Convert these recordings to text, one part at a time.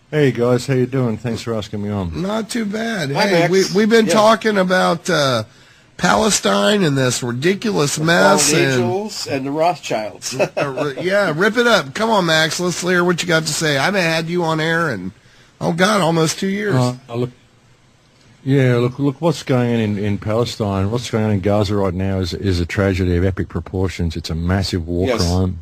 Hey guys, how you doing? Thanks for asking me on. Not too bad. Hi, Hey, Max. we've been Yeah. talking about Palestine and this ridiculous mess. Fallen And Angels and the Rothschilds. yeah, rip it up. Come on, Max. Let's hear what you got to say. I haven't had you on air in, oh God, almost 2 years. Look, what's going on in Palestine, what's going on in Gaza right now is a tragedy of epic proportions. It's a massive war Yes. crime.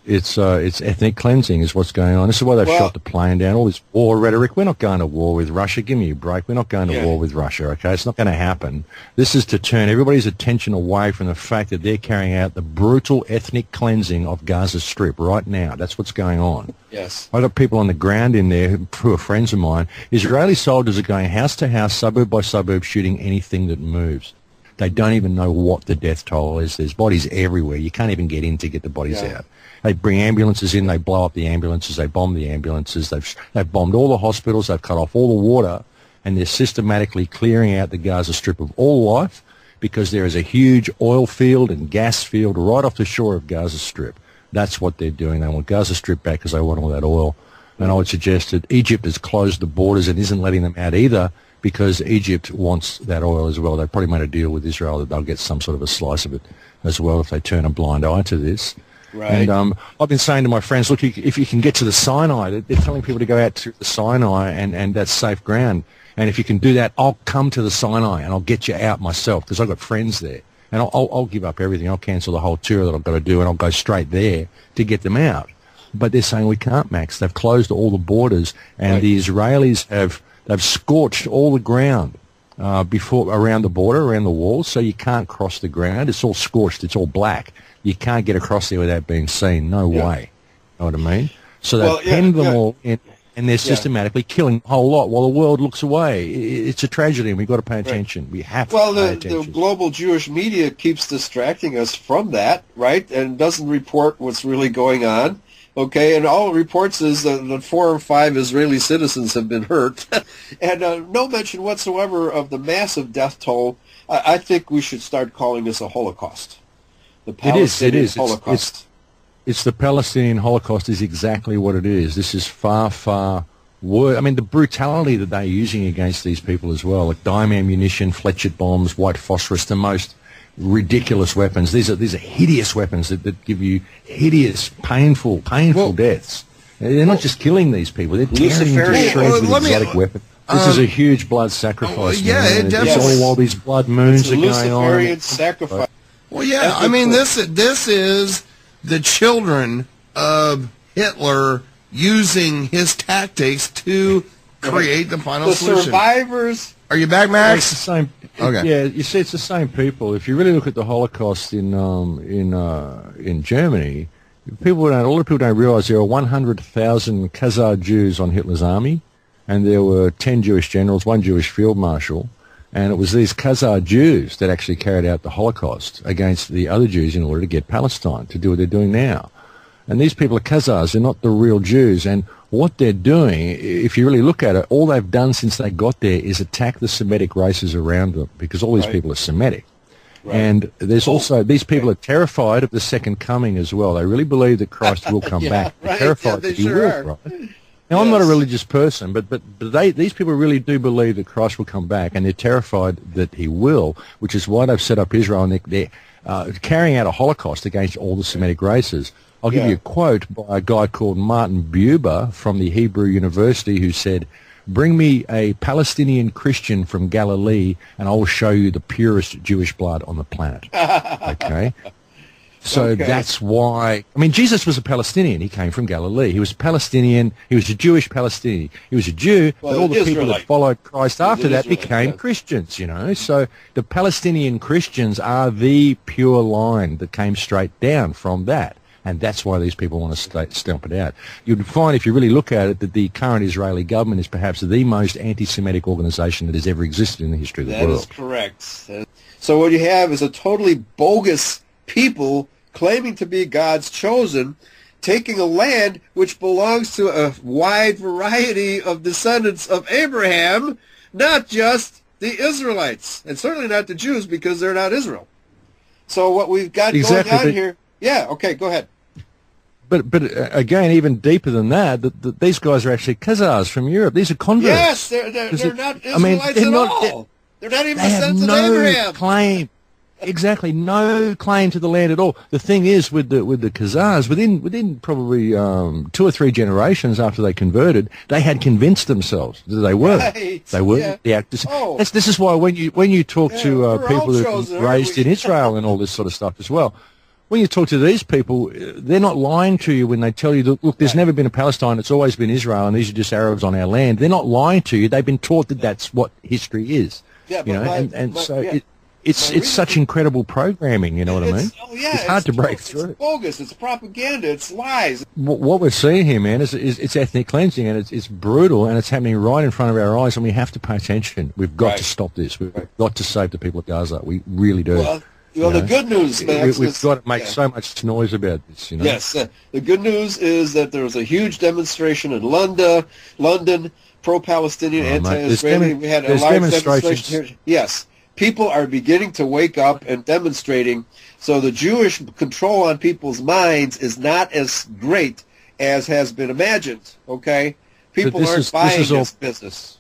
It's ethnic cleansing is what's going on. This is why they've Well- shot the plane down. All this war rhetoric. We're not going to war with Russia. Give me a break. We're not going to war with Russia, okay? It's not going to happen. This is to turn everybody's attention away from the fact that they're carrying out the brutal ethnic cleansing of Gaza Strip right now. That's what's going on. Yes. I got people on the ground in there who are friends of mine. Israeli soldiers are going house to house, suburb by suburb, shooting anything that moves. They don't even know what the death toll is. There's bodies everywhere. You can't even get in to get the bodies out. They bring ambulances in. They blow up the ambulances. They bomb the ambulances. They've bombed all the hospitals. They've cut off all the water, and they're systematically clearing out the Gaza Strip of all life because there is a huge oil field and gas field right off the shore of Gaza Strip. That's what they're doing. They want Gaza Strip back because they want all that oil. And I would suggest that Egypt has closed the borders and isn't letting them out either because Egypt wants that oil as well. They've probably made a deal with Israel that they'll get some sort of a slice of it as well if they turn a blind eye to this. Right. And I've been saying to my friends, look, if you can get to the Sinai, they're telling people to go out to the Sinai and that's safe ground. And if you can do that, I'll come to the Sinai and I'll get you out myself because I've got friends there. And I'll give up everything. I'll cancel the whole tour that I've got to do and I'll go straight there to get them out. But they're saying we can't, Max. They've closed all the borders and the Israelis they've scorched all the ground around the border, around the walls, so you can't cross the ground. It's all scorched. It's all black. You can't get across there without being seen. No way. Know what I mean? So they've penned them all in, and they're systematically killing a whole lot while the world looks away. It's a tragedy, and we've got to pay attention. We have to pay attention. The global Jewish media keeps distracting us from that, right, and doesn't report what's really going on. Okay, and all it reports is that 4 or 5 Israeli citizens have been hurt, and no mention whatsoever of the massive death toll. I think we should start calling this a Holocaust. The Palestinian Holocaust. It's the Palestinian Holocaust is exactly what it is. This is far, far worse. I mean, the brutality that they're using against these people as well, like dime ammunition, fletchet bombs, white phosphorus, the most ridiculous weapons. These are hideous weapons that give you hideous, painful deaths. They're not just killing these people; they're tearing them to shreds with exotic weapons. This is a huge blood sacrifice. It It's definitely. all while these blood moons are going on. Luciferian sacrifice. Well, yeah. I mean, this is the children of Hitler using his tactics to create the final The solution. survivors. Are you back, It's Max? the same. Okay. Yeah, you see, it's the same people. If you really look at the Holocaust in Germany, a lot of people don't realize there were 100,000 Khazar Jews on Hitler's army, and there were 10 Jewish generals, 1 Jewish field marshal, and it was these Khazar Jews that actually carried out the Holocaust against the other Jews in order to get Palestine to do what they're doing now. And these people are Khazars. They're not the real Jews. And what they're doing, if you really look at it, all they've done since they got there is attack the Semitic races around them because all these people are Semitic. Right. And there's also, these people are terrified of the second coming as well. They really believe that Christ will come back. They're terrified that he will, right? Now, I'm not a religious person, but these people really do believe that Christ will come back, and they're terrified that he will, which is why they've set up Israel, and they're carrying out a Holocaust against all the Semitic races. I'll give you a quote by a guy called Martin Buber from the Hebrew University who said, "Bring me a Palestinian Christian from Galilee and I will show you the purest Jewish blood on the planet." Okay? So that's why, I mean, Jesus was a Palestinian. He came from Galilee. He was a Palestinian. He was a Jewish Palestinian. He was a Jew, but all the people that followed Christ after that became Christians, you know. So the Palestinian Christians are the pure line that came straight down from that. And that's why these people want to stamp it out. You'd find, if you really look at it, that the current Israeli government is perhaps the most anti-Semitic organization that has ever existed in the history of the world. That is correct. So what you have is a totally bogus people claiming to be God's chosen, taking a land which belongs to a wide variety of descendants of Abraham, not just the Israelites, and certainly not the Jews because they're not Israel. So what we've got going on here... Yeah, okay, go ahead. again, even deeper than that, these guys are actually Khazars from Europe. These are converts. Yes, they're not Israelites at all. They're not even descendants of Abraham. Claim. Exactly, no claim to the land at all. The thing is, with the Khazars, within probably 2 or 3 generations after they converted, they had convinced themselves that they were. Right. They were the actors. Oh. This is why when you talk to people that are raised in Israel and all this sort of stuff as well, when you talk to these people, they're not lying to you when they tell you that, look, there's never been a Palestine, it's always been Israel, and these are just Arabs on our land. They're not lying to you. They've been taught that that's what history is. Yeah, it's such incredible programming, you know what I mean? Oh, yeah, it's hard to break through. It's bogus. It's propaganda. It's lies. What we're seeing here, man, is it's ethnic cleansing, and it's brutal, and it's happening right in front of our eyes, and we have to pay attention. We've got to stop this. We've got to save the people of Gaza. We really do. Well, the good news, Max, we've got to make so much noise about this, you know? Yes. The good news is that there was a huge demonstration in London, pro-Palestinian, anti-Israeli. We had a large demonstration here. Yes. People are beginning to wake up and demonstrating, so the Jewish control on people's minds is not as great as has been imagined, okay? People aren't buying this business.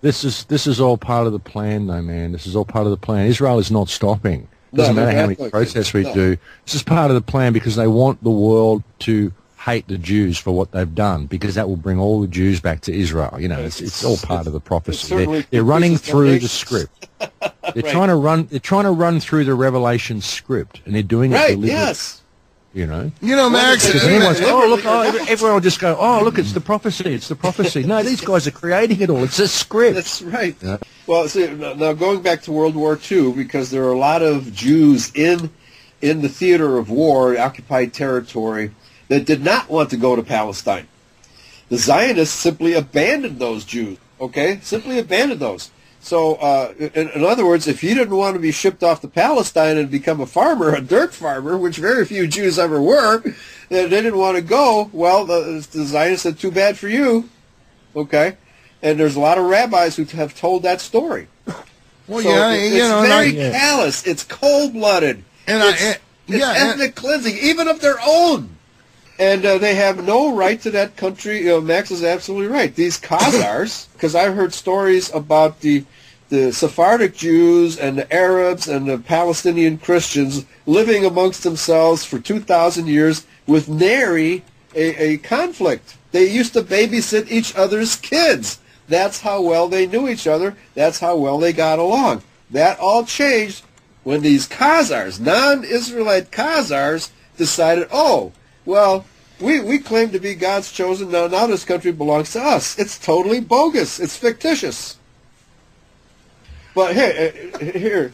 This is all part of the plan, though, man. This is all part of the plan. Israel is not stopping. Doesn't matter how many protests we do. This is part of the plan because they want the world to hate the Jews for what they've done, because that will bring all the Jews back to Israel. You know, it's all part of the prophecy. They're running through the script. They're trying to run through the Revelation script, and they're doing it deliberately. Yes. You know, Max. Everyone will just go, oh, look, it's the prophecy. It's the prophecy. No, these guys are creating it all. It's a script. That's right. Yeah. Well, see, now going back to World War II, because there are a lot of Jews in the theater of war, occupied territory, that did not want to go to Palestine. The Zionists simply abandoned those Jews. Okay, simply abandoned those. So, in other words, if you didn't want to be shipped off to Palestine and become a farmer, a dirt farmer, which very few Jews ever were, they didn't want to go, well, the Zionists said, too bad for you. Okay? And there's a lot of rabbis who have told that story. Well, so it's very callous. It's cold-blooded. It's ethnic cleansing, even of their own. And they have no right to that country. Max is absolutely right. These Khazars, because I've heard stories about the Sephardic Jews and the Arabs and the Palestinian Christians living amongst themselves for 2,000 years with nary a conflict. They used to babysit each other's kids. That's how well they knew each other. That's how well they got along. That all changed when these Khazars, non-Israelite Khazars, decided, oh, well, we claim to be God's chosen. Now this country belongs to us. It's totally bogus. It's fictitious. But here,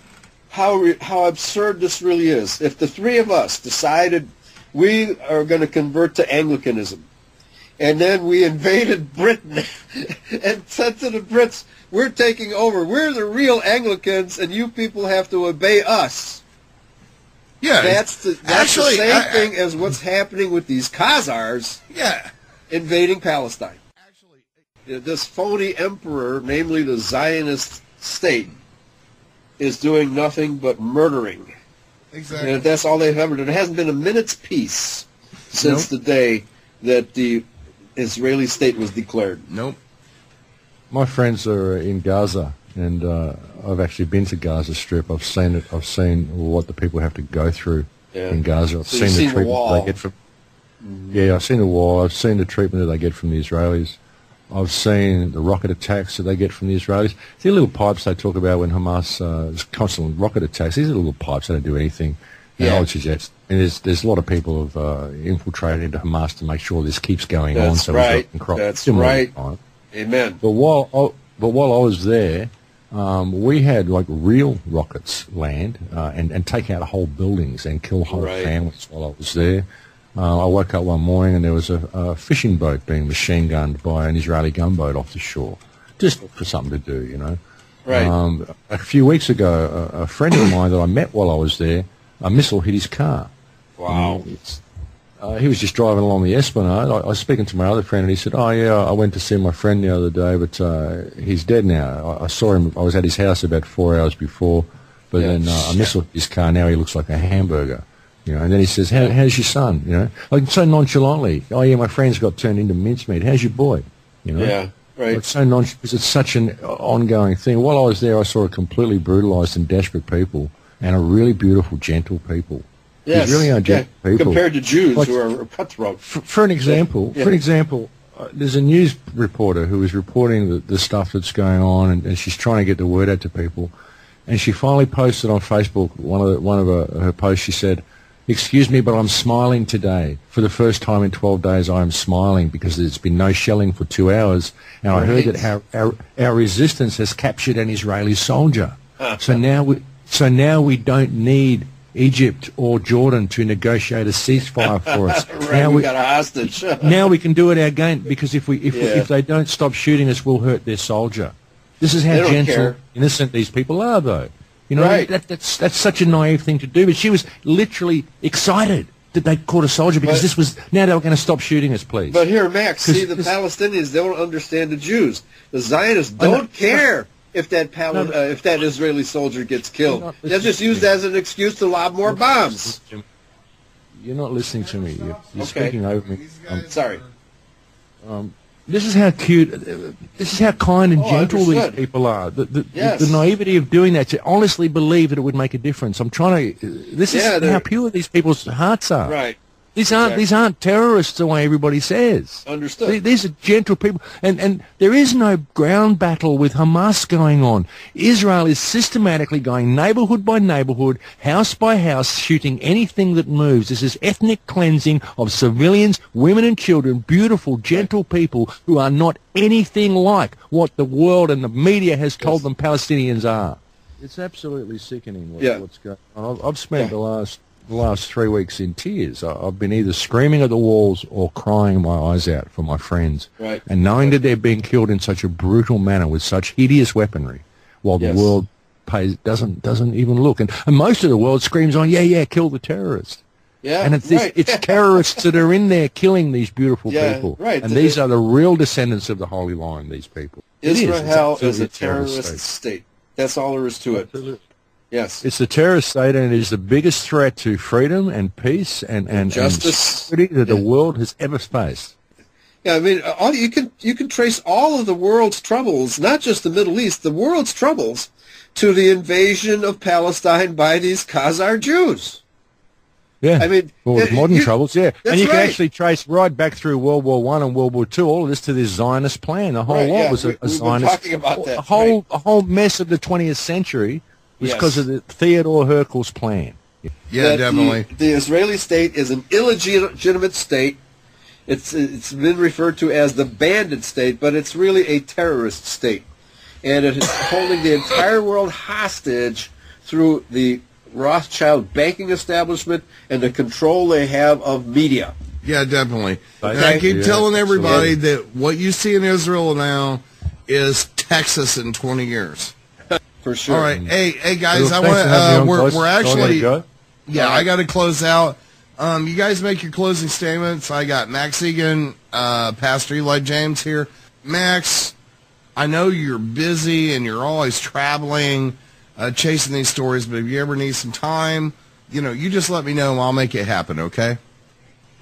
how absurd this really is. If the three of us decided we are going to convert to Anglicanism, and then we invaded Britain and said to the Brits, we're taking over. We're the real Anglicans, and you people have to obey us. Yeah, that's the same thing as what's happening with these Khazars invading Palestine. Actually, this phony emperor, namely the Zionist state, is doing nothing but murdering. Exactly. And that's all they've ever done. There hasn't been a minute's peace since the day that the Israeli state was declared. Nope. My friends are in Gaza, and I've actually been to Gaza Strip. I've seen it. I've seen what the people have to go through in Gaza. I've seen the treatment they get from. Yeah, I've seen the wall. I've seen the treatment that they get from the Israelis. I've seen the rocket attacks that they get from the Israelis. The little pipes they talk about when Hamas is constant rocket attacks. These are little pipes. They don't do anything. I would suggest. And there's a lot of people who've infiltrated into Hamas to make sure this keeps going on. So right. That's right. Amen. But while I was there, we had like real rockets land and take out whole buildings and kill whole families while I was there. I woke up one morning and there was a fishing boat being machine gunned by an Israeli gunboat off the shore, just for something to do, you know. Right. A few weeks ago, a friend of mine that I met while I was there, a missile hit his car. Wow. He was just driving along the Esplanade. I was speaking to my other friend, and he said, "Oh yeah, I went to see my friend the other day, but he's dead now. I saw him. I was at his house about 4 hours before, but then a missile hit his car. Now he looks like a hamburger." You know, and then he says, how's your son? You know, like so nonchalantly. Oh yeah, my friend's got turned into mincemeat. How's your boy? You know? Yeah, right. It's so because it's such an ongoing thing. While I was there, I saw a completely brutalized and desperate people and a really beautiful, gentle people. Yes, These really are gentle people. Compared to Jews who are cutthroat. For an example, there's a news reporter who was reporting the stuff that's going on, and she's trying to get the word out to people. And she finally posted on Facebook one of her posts. She said, "Excuse me, but I'm smiling today. For the first time in 12 days, I am smiling because there's been no shelling for 2 hours, and I heard that our resistance has captured an Israeli soldier. So now we don't need Egypt or Jordan to negotiate a ceasefire for us. Now we got a hostage. Now we can do it again because if they don't stop shooting us, we'll hurt their soldier. This is how gentle, innocent these people are, though. You know, that's such a naive thing to do. But she was literally excited that they caught a soldier because now they were going to stop shooting us, please. But here, Max, see, the Palestinians don't understand the Jews. The Zionists don't care if that Israeli soldier gets killed. They'll just use that as an excuse to lob more bombs. You're not listening to me. You're speaking over me. Sorry. This is how cute, this is how kind and gentle these people are. The naivety of doing that, to honestly believe that it would make a difference. I'm trying to, this is how pure these people's hearts are. Right. These aren't terrorists the way everybody says. Understood. These are gentle people. And there is no ground battle with Hamas going on. Israel is systematically going neighborhood by neighborhood, house by house, shooting anything that moves. This is ethnic cleansing of civilians, women and children, beautiful, gentle people who are not anything like what the world and the media has told them Palestinians are. It's absolutely sickening what's going on. I've spent the last 3 weeks in tears. I've been either screaming at the walls or crying my eyes out for my friends. Right. And knowing that they're being killed in such a brutal manner with such hideous weaponry, while the world doesn't even look. And most of the world screams on, kill the terrorist. Yeah, and it's terrorists that are in there killing these beautiful people. Right. And these are the real descendants of the Holy Line, these people. Israel is a terrorist state. That's all there is to it. Absolutely. Yes. It's a terrorist state, and it is the biggest threat to freedom and peace and justice security that the world has ever faced. Yeah, I mean, you can trace all of the world's troubles, not just the Middle East, the world's troubles, to the invasion of Palestine by these Khazar Jews. Yeah, I mean, modern troubles, and you can right. actually trace right back through World War I and World War II, all of this to this Zionist plan. The whole lot was a Zionist. Talking about that. A whole mess of the 20th century was because of the Theodore Herkel's plan. Yeah, definitely. The Israeli state is an illegitimate state. It's been referred to as the bandit state, but it's really a terrorist state. And it is holding the entire world hostage through the Rothschild banking establishment and the control they have of media. Yeah, definitely. And I keep telling everybody that what you see in Israel now is Texas in 20 years. For sure. All right. Hey guys, I want we're actually I got to close out. You guys make your closing statements. I got Max Egan, Pastor Eli James here. Max, I know you're busy and you're always traveling, chasing these stories, but if you ever need some time, you just let me know and I'll make it happen, okay?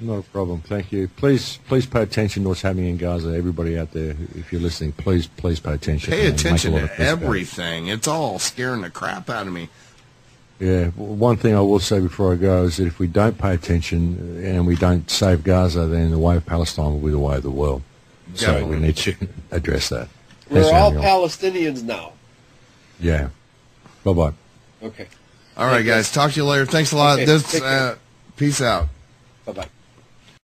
Not a problem. Thank you. Please pay attention to what's happening in Gaza. Everybody out there, if you're listening, please pay attention. Pay attention to everything. It's all scaring the crap out of me. Yeah. One thing I will say before I go is that if we don't pay attention and we don't save Gaza, then the way of Palestine will be the way of the world. Definitely. So we need to address that. We're all Palestinians now. Yeah. Bye-bye. Okay. All right, guys. Talk to you later. Thanks a lot. Okay. Peace out. Bye-bye.